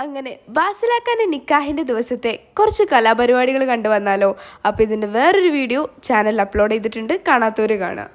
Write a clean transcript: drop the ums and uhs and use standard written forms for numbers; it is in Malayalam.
അങ്ങനെ ബാസിലാക്കാൻ്റെ നിക്കാഹിൻ്റെ ദിവസത്തെ കുറച്ച് കലാപരിപാടികൾ കണ്ടുവന്നാലോ. അപ്പോൾ ഇതിൻ്റെ വേറൊരു വീഡിയോ ചാനൽ അപ്ലോഡ് ചെയ്തിട്ടുണ്ട്, കാണാത്തവർ കാണാം.